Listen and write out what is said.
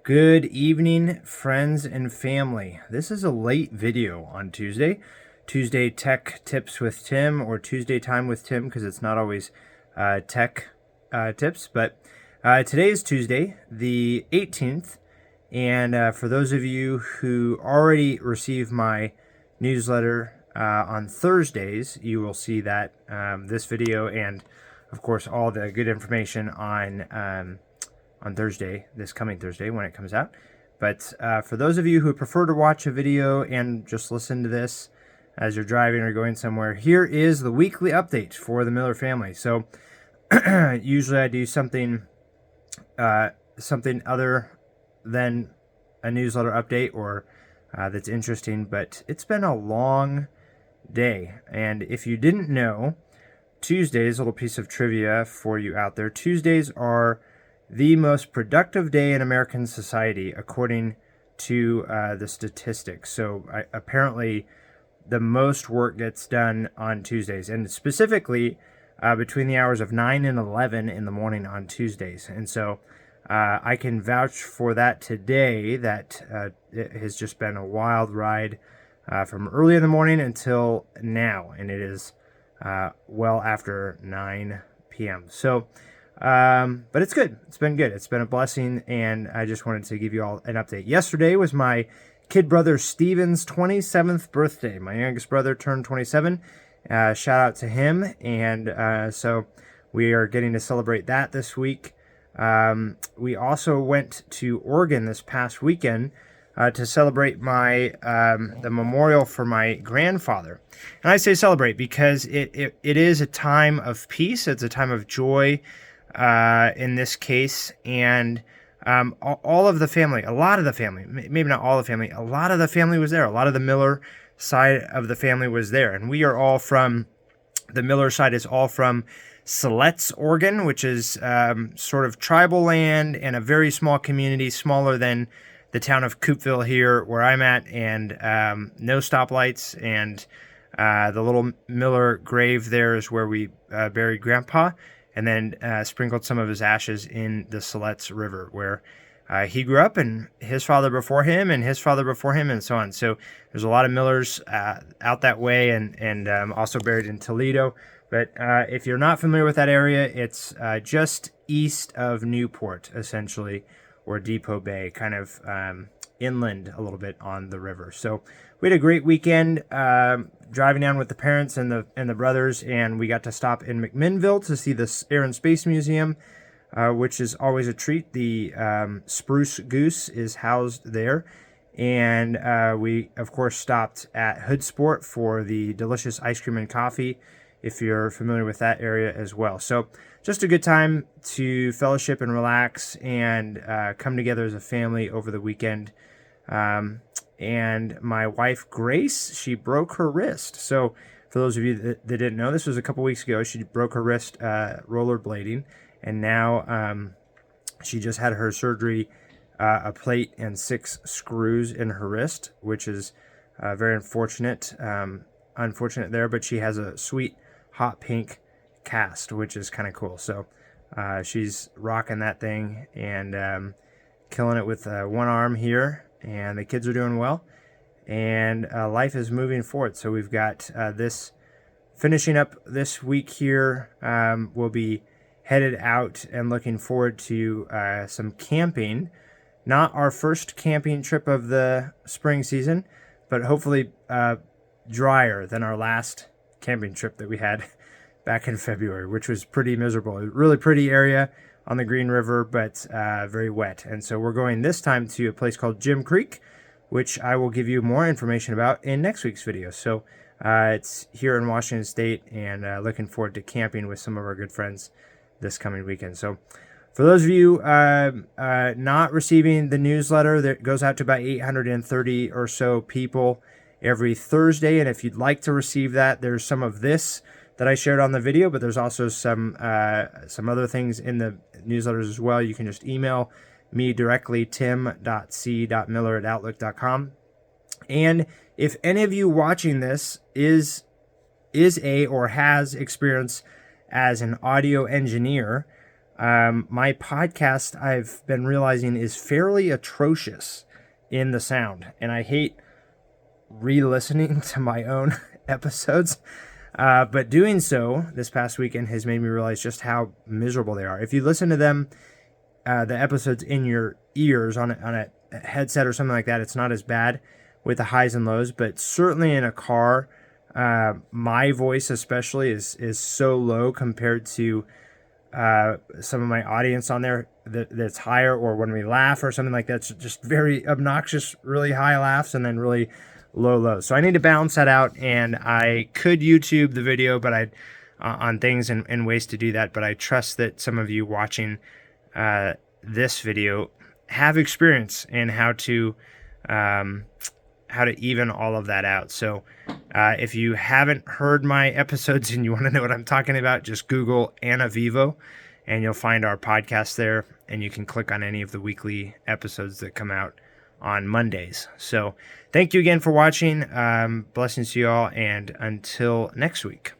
Good evening, friends and family. This is a late video on Tuesday Tech Tips with Tim, or Tuesday Time with Tim, because it's not always tech tips. But today is Tuesday, the 18th, and for those of you who already receive my newsletter on Thursdays, you will see that this video and, of course, all the good information on Thursday, this coming Thursday when it comes out. But for those of you who prefer to watch a video and just listen to this as you're driving or going somewhere, here is the weekly update for the Miller family. So usually I do something other than a newsletter update or that's interesting, but it's been a long day. And if you didn't know, Tuesdays, a little piece of trivia for you out there, Tuesdays are the most productive day in American society, according to the statistics. So apparently the most work gets done on Tuesdays, and specifically between the hours of 9 and 11 in the morning on Tuesdays. And so I can vouch for that today, that it has just been a wild ride from early in the morning until now, and it is well after 9 p.m. So but it's good. It's been good. It's been a blessing, and I just wanted to give you all an update. Yesterday was my kid brother Steven's 27th birthday. My youngest brother turned 27. Shout out to him, and so we are getting to celebrate that this week. We also went to Oregon this past weekend to celebrate the memorial for my grandfather. And I say celebrate because it is a time of peace. It's a time of joy. In this case, and all of the family, a lot of the family, maybe not all the family, a lot of the family was there. A lot of the Miller side of the family was there, and we are all from, the Miller side is all from Siletz, Oregon, which is sort of tribal land and a very small community, smaller than the town of Coupeville here where I'm at, and no stoplights, and the little Miller grave there is where we buried Grandpa, and then sprinkled some of his ashes in the Siletz River, where he grew up, and his father before him, and his father before him, and so on. So there's a lot of Millers out that way, and also buried in Toledo. But if you're not familiar with that area, it's just east of Newport, essentially, or Depot Bay, kind of inland a little bit on the river. So we had a great weekend driving down with the parents and the brothers, and we got to stop in McMinnville to see the Air and Space Museum, which is always a treat. The Spruce Goose is housed there, and we of course stopped at Hood Sport for the delicious ice cream and coffee, if you're familiar with that area as well. So just a good time to fellowship and relax and come together as a family over the weekend. And my wife, Grace, she broke her wrist. So for those of you that didn't know, this was a couple weeks ago. She broke her wrist rollerblading, and now she just had her surgery, a plate and 6 screws in her wrist, which is very unfortunate there, but she has a sweet hot pink cast, which is kind of cool. So she's rocking that thing and killing it with one arm here, and the kids are doing well, and life is moving forward. So we've got this finishing up this week here. We'll be headed out and looking forward to some camping. Not our first camping trip of the spring season, but hopefully drier than our last camping trip that we had back in February, which was pretty miserable. A really pretty area on the Green River, but very wet. And so we're going this time to a place called Jim Creek, which I will give you more information about in next week's video. So it's here in Washington State, and looking forward to camping with some of our good friends this coming weekend. So for those of you not receiving the newsletter, that goes out to about 830 or so people every Thursday. And if you'd like to receive that, there's some of this that I shared on the video, but there's also some other things in the newsletters as well. You can just email me directly, tim.c.miller@outlook.com. And if any of you watching this is a or has experience as an audio engineer, My podcast, I've been realizing, is fairly atrocious in the sound, and I hate re-listening to my own episodes. But doing so this past weekend has made me realize just how miserable they are. If you listen to them, the episodes in your ears on a headset or something like that, it's not as bad with the highs and lows. But certainly in a car, my voice especially is so low compared to some of my audience on there that's higher, or when we laugh or something like that, it's just very obnoxious, really high laughs and then really low lows. So I need to balance that out, and I could YouTube the video, but I on things and ways to do that. But I trust that some of you watching this video have experience in how to even all of that out. So if you haven't heard my episodes and you want to know what I'm talking about, just Google Anna Vivo and you'll find our podcast there, and you can click on any of the weekly episodes that come out on Mondays. So thank you again for watching. Blessings to you all, and until next week.